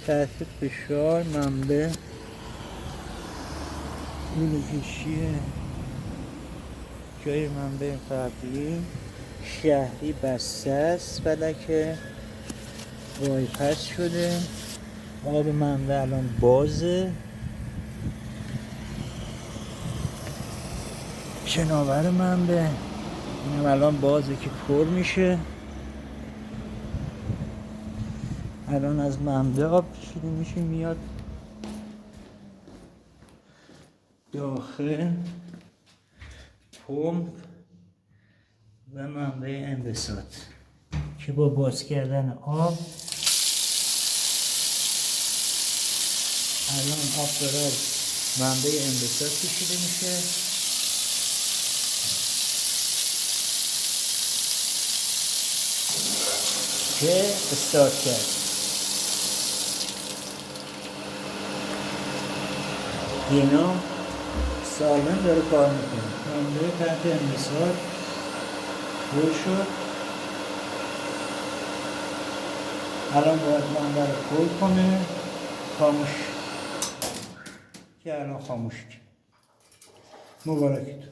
تحت فشار منبع لوله کشیه جای منبع قبلی شهری بسته است فلکه وایپس شده. آب منبع الان بازه. شناور منبع اینم الان بازه که پر میشه. الان از منبع آب شروع میشه میاد داخل پمپ و منبع انبساط که با باز کردن آب الان آب داره از منبع انبساط کشیده میشه. که استارت کرد. اینا سالم داره کار میکنه. منبع تحت انبساط پر شد. الان باید منبع رو پر کنه خاموش که الان خاموش کرد. مبارکتون.